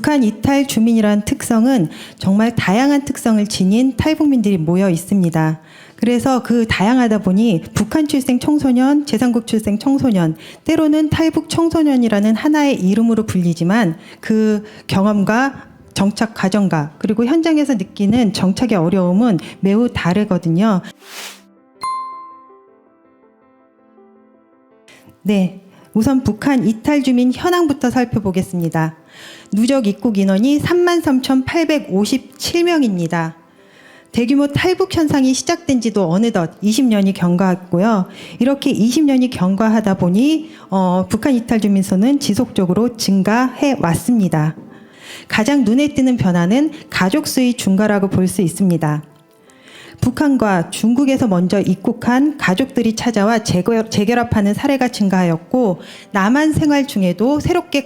북한 이탈 주민이라는 특성은 정말 다양한 특성을 지닌 탈북민들이 모여 있습니다. 그래서 그 다양하다 보니 북한 출생 청소년, 제3국 출생 청소년, 때로는 탈북 청소년이라는 하나의 이름으로 불리지만 그 경험과 정착 과정과 그리고 현장에서 느끼는 정착의 어려움은 매우 다르거든요. 네, 우선 북한 이탈 주민 현황부터 살펴보겠습니다. 누적 입국 인원이 33,857명입니다. 대규모 탈북 현상이 시작된 지도 어느덧 20년이 경과했고요. 이렇게 20년이 경과하다 보니 북한 이탈 주민 수는 지속적으로 증가해 왔습니다. 가장 눈에 띄는 변화는 가족 수의 증가라고 볼 수 있습니다. 북한과 중국에서 먼저 입국한 가족들이 찾아와 재결합하는 사례가 증가하였고, 남한 생활 중에도 새롭게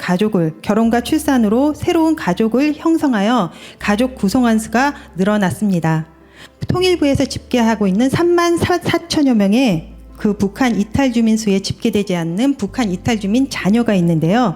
결혼과 출산으로 새로운 가족을 형성하여 가족 구성원 수가 늘어났습니다. 통일부에서 집계하고 있는 3만 4천여 명의 그 북한 이탈 주민 수에 집계되지 않는 북한 이탈 주민 자녀가 있는데요.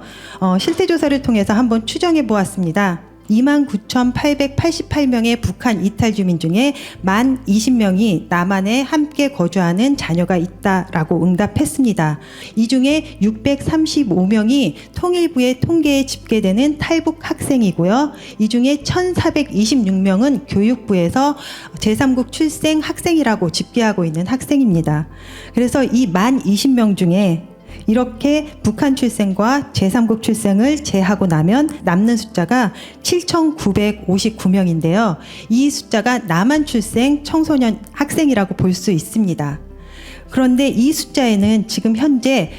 실태 조사를 통해서 한번 추정해 보았습니다. 29,888명의 북한 이탈 주민 중에 만 20명이 남한에 함께 거주하는 자녀가 있다라고 응답했습니다. 이 중에 635명이 통일부의 통계에 집계되는 탈북 학생이고요. 이 중에 1,426명은 교육부에서 제3국 출생 학생이라고 집계하고 있는 학생입니다. 그래서 이 만 20명 중에 이렇게 북한 출생과 제3국 출생을 제하고 나면 남는 숫자가 7,959명인데요. 이 숫자가 남한 출생 청소년 학생이라고 볼 수 있습니다. 그런데 이 숫자에는 지금 현재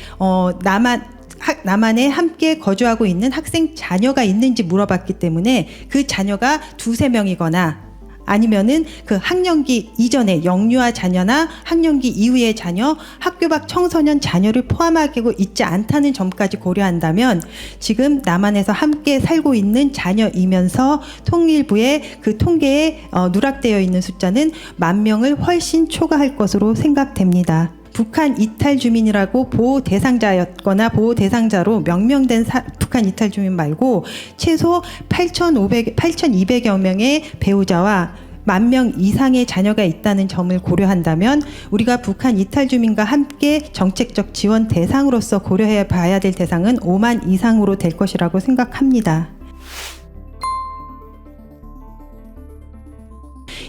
남한에 함께 거주하고 있는 학생 자녀가 있는지 물어봤기 때문에 그 자녀가 두세 명이거나 아니면은 그 학령기 이전에 영유아 자녀나 학령기 이후의 자녀, 학교 밖 청소년 자녀를 포함하고 있지 않다는 점까지 고려한다면 지금 남한에서 함께 살고 있는 자녀이면서 통일부의 그 통계에 누락되어 있는 숫자는 10,000명을 훨씬 초과할 것으로 생각됩니다. 북한 이탈 주민이라고 보호 대상자였거나 보호 대상자로 명명된 북한 이탈 주민 말고 최소 8,200여 명의 배우자와 10,000명 이상의 자녀가 있다는 점을 고려한다면 우리가 북한 이탈 주민과 함께 정책적 지원 대상으로서 고려해 봐야 될 대상은 5만 이상으로 될 것이라고 생각합니다.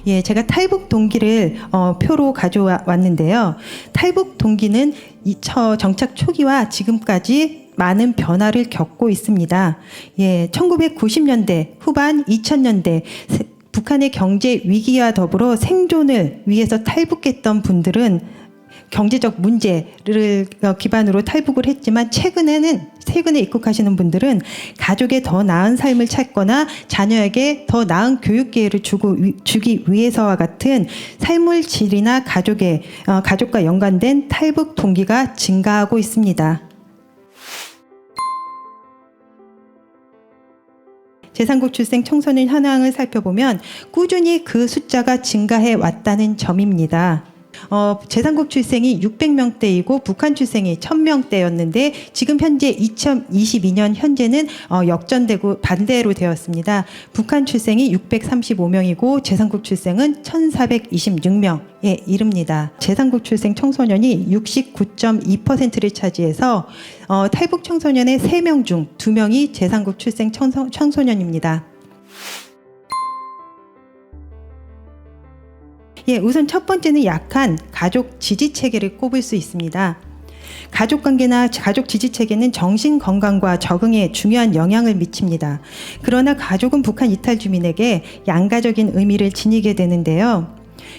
예, 제가 탈북 동기를 표로 가져왔는데요. 탈북 동기는 정착 초기와 지금까지 많은 변화를 겪고 있습니다. 예, 1990년대 후반 2000년대 북한의 경제 위기와 더불어 생존을 위해서 탈북했던 분들은 경제적 문제를 기반으로 탈북을 했지만 최근에 입국하시는 분들은 가족에 더 나은 삶을 찾거나 자녀에게 더 나은 교육 기회를 주기 위해서와 같은 삶의 질이나 가족과 연관된 탈북 동기가 증가하고 있습니다. 제3국 출생 청소년 현황을 살펴보면 꾸준히 그 숫자가 증가해 왔다는 점입니다. 제3국 출생이 600명대이고 북한 출생이 1,000명대였는데 지금 현재 2022년 현재는 역전되고 반대로 되었습니다. 북한 출생이 635명이고 제3국 출생은 1,426명에 이릅니다. 제3국 출생 청소년이 69.2%를 차지해서 탈북 청소년의 3명 중 2명이 제3국 출생 청소년입니다. 예, 우선 첫 번째는 약한 가족 지지 체계를 꼽을 수 있습니다. 가족 관계나 가족 지지 체계는 정신 건강과 적응에 중요한 영향을 미칩니다. 그러나 가족은 북한 이탈 주민에게 양가적인 의미를 지니게 되는데요.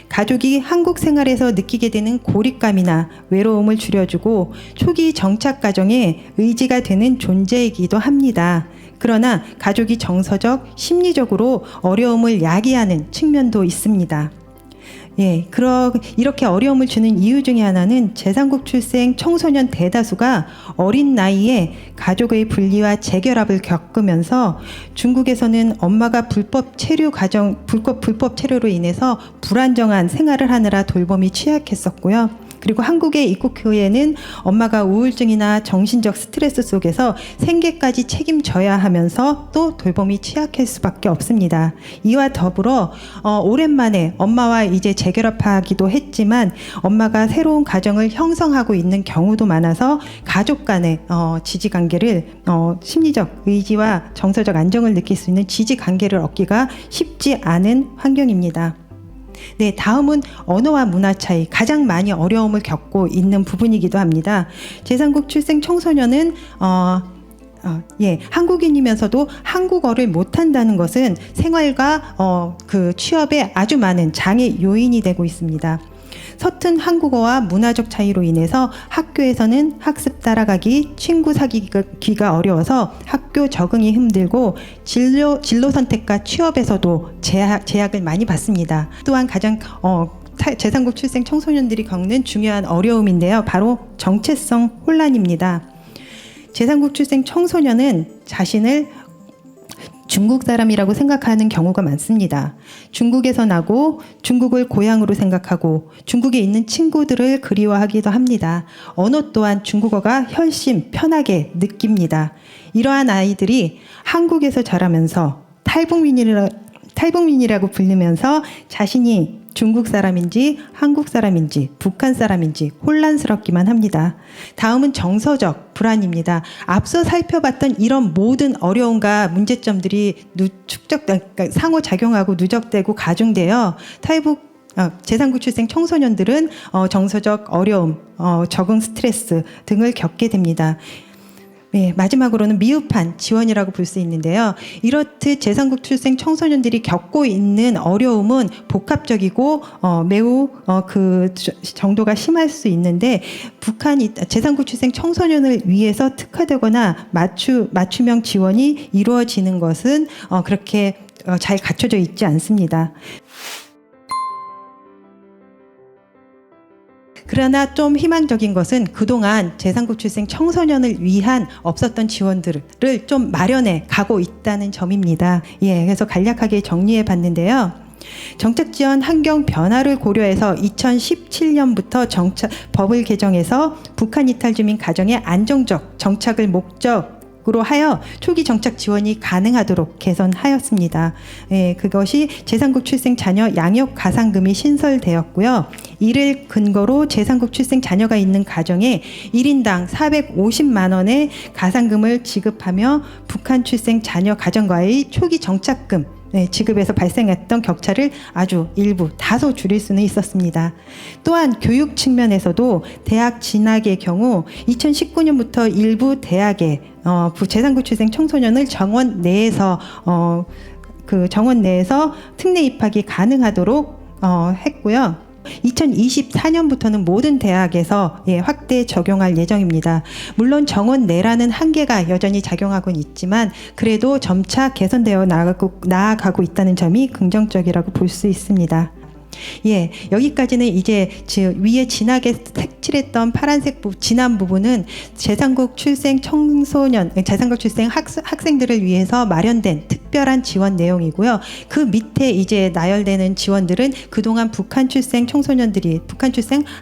가족이 한국 생활에서 느끼게 되는 고립감이나 외로움을 줄여주고 초기 정착 과정에 의지가 되는 존재이기도 합니다. 그러나 가족이 정서적, 심리적으로 어려움을 야기하는 측면도 있습니다. 예, 이렇게 어려움을 주는 이유 중에 하나는 제3국 출생 청소년 대다수가 어린 나이에 가족의 분리와 재결합을 겪으면서 중국에서는 엄마가 불법 체류로 인해서 불안정한 생활을 하느라 돌봄이 취약했었고요. 그리고 한국에 입국 후에는 엄마가 우울증이나 정신적 스트레스 속에서 생계까지 책임져야 하면서 또 돌봄이 취약할 수밖에 없습니다. 이와 더불어 오랜만에 엄마와 이제 재결합하기도 했지만 엄마가 새로운 가정을 형성하고 있는 경우도 많아서 가족 간의 지지관계를 심리적 의지와 정서적 안정을 느낄 수 있는 지지관계를 얻기가 쉽지 않은 환경입니다. 네, 다음은 언어와 문화 차이, 가장 많이 어려움을 겪고 있는 부분이기도 합니다. 제3국 출생 청소년은 한국인이면서도 한국어를 못한다는 것은 생활과 그 취업에 아주 많은 장애 요인이 되고 있습니다. 서툰 한국어와 문화적 차이로 인해서 학교에서는 학습 따라가기, 친구 사귀기가 어려워서 학교 적응이 힘들고 진로 선택과 취업에서도 제약을 많이 받습니다. 또한 가장 제3국 출생 청소년들이 겪는 중요한 어려움인데요. 바로 정체성 혼란입니다. 제3국 출생 청소년은 자신을 중국 사람이라고 생각하는 경우가 많습니다. 중국에서 나고 중국을 고향으로 생각하고 중국에 있는 친구들을 그리워하기도 합니다. 언어 또한 중국어가 훨씬 편하게 느낍니다. 이러한 아이들이 한국에서 자라면서 탈북민이라고 불리면서 자신이 중국 사람인지 한국 사람인지 북한 사람인지 혼란스럽기만 합니다. 다음은 정서적 불안입니다. 앞서 살펴봤던 이런 모든 어려움과 문제점들이 그러니까 상호작용하고 누적되고 가중되어 제3국 출생 청소년들은 정서적 어려움, 적응 스트레스 등을 겪게 됩니다. 네, 마지막으로는 미흡한 지원이라고 볼 수 있는데요. 이렇듯 제3국 출생 청소년들이 겪고 있는 어려움은 복합적이고 매우 그 정도가 심할 수 있는데 제3국 출생 청소년을 위해서 특화되거나 맞춤형 지원이 이루어지는 것은 그렇게 잘 갖춰져 있지 않습니다. 그러나 좀 희망적인 것은 그동안 제3국 출생 청소년을 위한 없었던 지원들을 좀 마련해 가고 있다는 점입니다. 그래서 간략하게 정리해 봤는데요. 정책 지원 환경 변화를 고려해서 2017년부터 법을 개정해서 북한 이탈 주민 가정의 안정적 정착을 목적으로 하여 초기 정착 지원이 가능하도록 개선하였습니다. 그것이 제3국 출생 자녀 양육 가상금이 신설되었고요. 이를 근거로 제3국 출생 자녀가 있는 가정에 1인당 450만 원의 가상금을 지급하며 북한 출생 자녀 가정과의 초기 정착금 지급에서 발생했던 격차를 아주 다소 줄일 수는 있었습니다. 또한 교육 측면에서도 대학 진학의 경우 2019년부터 일부 대학에 제3국 출생 청소년을 정원 내에서 특례 입학이 가능하도록 했고요. 2024년부터는 모든 대학에서 확대 적용할 예정입니다. 물론 정원 내라는 한계가 여전히 작용하고는 있지만 그래도 점차 개선되어 나아가고 있다는 점이 긍정적이라고 볼 수 있습니다. 여기까지는 이제 위에 진하게 색칠했던 파란색 진한 부분은 제3국 출생 청소년, 제3국 출생 학생들을 위해서 마련된 특별한 지원 내용이고요. 그 밑에 이제 나열되는 지원들은 그동안 북한 출생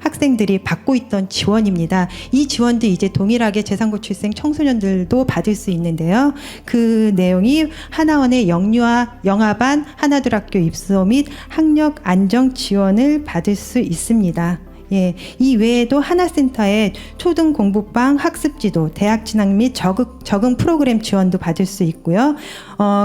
학생들이 받고 있던 지원입니다. 이 지원도 이제 동일하게 제3국 출생 청소년들도 받을 수 있는데요. 그 내용이 하나원의 영아반 하나둘학교 입소 및 학력 안정 지원을 받을 수 있습니다. 이 외에도 하나센터의 초등 공부방 학습지도, 대학 진학 및 적응 프로그램 지원도 받을 수 있고요.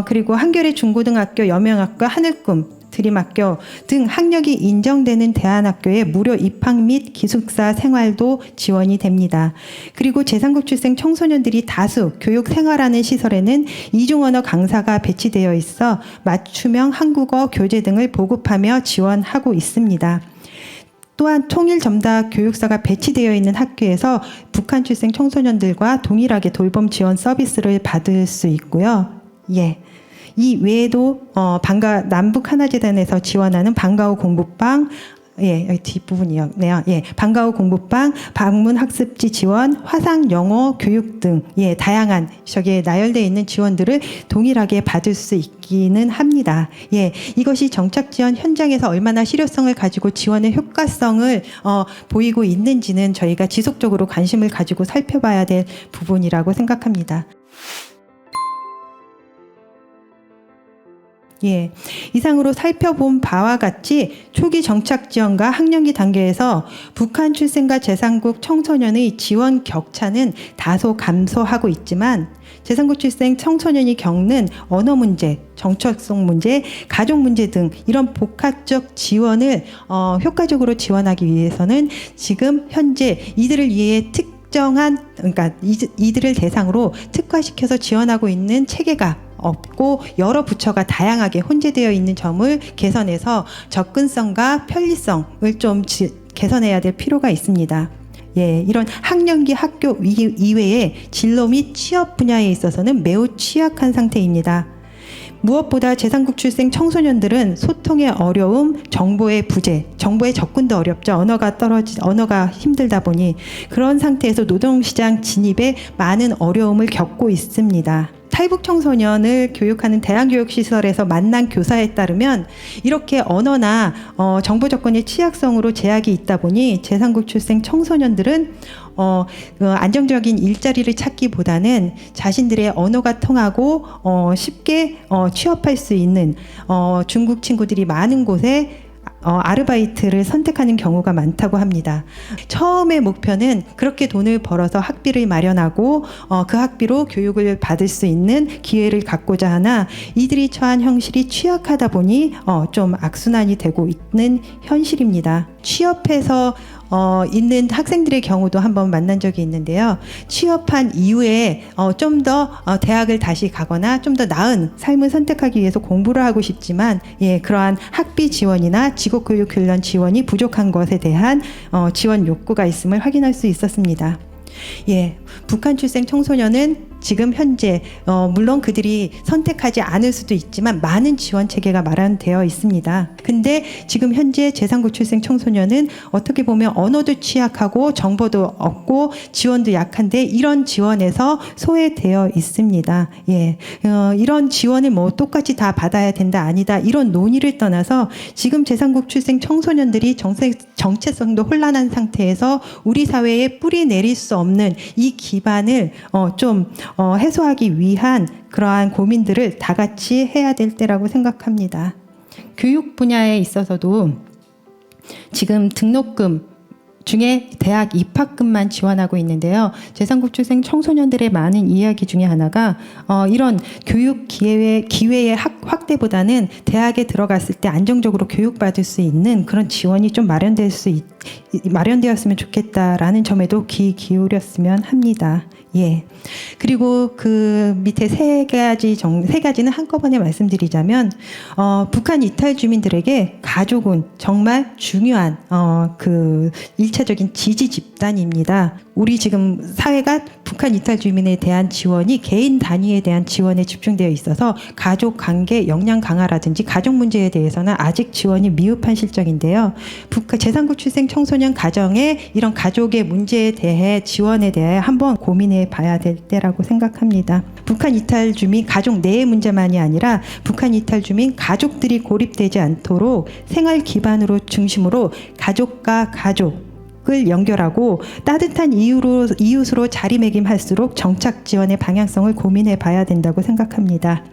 그리고 한겨레 중고등학교, 여명학교, 하늘꿈 드림학교 등 학력이 인정되는 대안학교에 무료 입학 및 기숙사 생활도 지원이 됩니다. 그리고 제3국 출생 청소년들이 다수 교육 생활하는 시설에는 이중언어 강사가 배치되어 있어 맞춤형 한국어 교재 등을 보급하며 지원하고 있습니다. 또한 통일점다 교육사가 배치되어 있는 학교에서 북한 출생 청소년들과 동일하게 돌봄 지원 서비스를 받을 수 있고요. 이 외에도 남북 하나재단에서 지원하는 방과후 공부방, 예, 여기 뒷부분이었네요. 예, 방과 후 공부방, 방문 학습지 지원, 화상 영어 교육 등, 예, 다양한 저기에 나열되어 있는 지원들을 동일하게 받을 수 있기는 합니다. 예, 이것이 정착 지원 현장에서 얼마나 실효성을 가지고 지원의 효과성을 보이고 있는지는 저희가 지속적으로 관심을 가지고 살펴봐야 될 부분이라고 생각합니다. 예, 이상으로 살펴본 바와 같이 초기 정착 지원과 학령기 단계에서 북한 출생과 제3국 청소년의 지원 격차는 다소 감소하고 있지만 제3국 출생 청소년이 겪는 언어 문제, 정체성 문제, 가족 문제 등 이런 복합적 지원을 효과적으로 지원하기 위해서는 지금 현재 이들을 위해 그러니까 이들을 대상으로 특화시켜서 지원하고 있는 체계가 없고 여러 부처가 다양하게 혼재되어 있는 점을 개선해서 접근성과 편리성을 좀 개선해야 될 필요가 있습니다. 예, 이런 학령기 학교 이외에 진로 및 취업 분야에 있어서는 매우 취약한 상태입니다. 무엇보다 제3국 출생 청소년들은 소통의 어려움, 정보의 부재, 정보의 접근도 어렵죠. 언어가 힘들다 보니 그런 상태에서 노동시장 진입에 많은 어려움을 겪고 있습니다. 탈북 청소년을 교육하는 대안교육시설에서 만난 교사에 따르면 이렇게 언어나 정보 접근의 취약성으로 제약이 있다 보니 제3국 출생 청소년들은 안정적인 일자리를 찾기보다는 자신들의 언어가 통하고 쉽게 취업할 수 있는 중국 친구들이 많은 곳에 아르바이트를 선택하는 경우가 많다고 합니다. 처음의 목표는 그렇게 돈을 벌어서 학비를 마련하고 그 학비로 교육을 받을 수 있는 기회를 갖고자 하나 이들이 처한 형실이 취약하다 보니 좀 악순환이 되고 있는 현실입니다. 취업해서 있는 학생들의 경우도 한번 만난 적이 있는데요. 취업한 이후에 좀 더 대학을 다시 가거나 좀 더 나은 삶을 선택하기 위해서 공부를 하고 싶지만 그러한 학비 지원이나 직업교육훈련 지원이 부족한 것에 대한 지원 욕구가 있음을 확인할 수 있었습니다. 북한 출생 청소년은 지금 현재 물론 그들이 선택하지 않을 수도 있지만 많은 지원 체계가 마련되어 있습니다. 근데 지금 현재 제3국 출생 청소년은 어떻게 보면 언어도 취약하고 정보도 없고 지원도 약한데 이런 지원에서 소외되어 있습니다. 이런 지원을 뭐 똑같이 다 받아야 된다 아니다 이런 논의를 떠나서 지금 제3국 출생 청소년들이 정체성도 혼란한 상태에서 우리 사회에 뿌리 내릴 수 없는 이 기반을 좀 해소하기 위한 그러한 고민들을 다 같이 해야 될 때라고 생각합니다. 교육 분야에 있어서도 지금 등록금 중에 대학 입학금만 지원하고 있는데요. 제3국 출생 청소년들의 많은 이야기 중에 하나가 이런 교육 기회의 확대보다는 대학에 들어갔을 때 안정적으로 교육받을 수 있는 그런 지원이 좀 마련되었으면 좋겠다라는 점에도 귀 기울였으면 합니다. 그리고 그 밑에 세 가지는 한꺼번에 말씀드리자면 북한 이탈 주민들에게 가족은 정말 중요한 그 일차적인 지지 집단입니다. 우리 지금 사회가 북한 이탈 주민에 대한 지원이 개인 단위에 대한 지원에 집중되어 있어서 가족 관계 역량 강화라든지 가족 문제에 대해서는 아직 지원이 미흡한 실정인데요. 제3국 출생 청소년 가정의 이런 가족의 문제에 대해 지원에 대해 한번 고민해 봐야 될 때라고 생각합니다. 북한 이탈 주민 가족 내의 문제만이 아니라 북한 이탈 주민 가족들이 고립되지 않도록 생활 기반으로 중심으로 가족과 가족을 연결하고 따뜻한 이웃으로 자리매김할수록 정착 지원의 방향성을 고민해 봐야 된다고 생각합니다.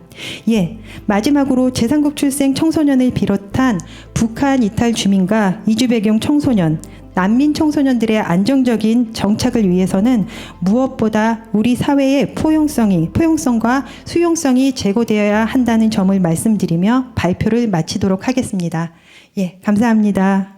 마지막으로 제3국 출생 청소년을 비롯한 북한 이탈 주민과 이주 배경 청소년, 난민 청소년들의 안정적인 정착을 위해서는 무엇보다 우리 사회의 포용성과 수용성이 제고되어야 한다는 점을 말씀드리며 발표를 마치도록 하겠습니다. 감사합니다.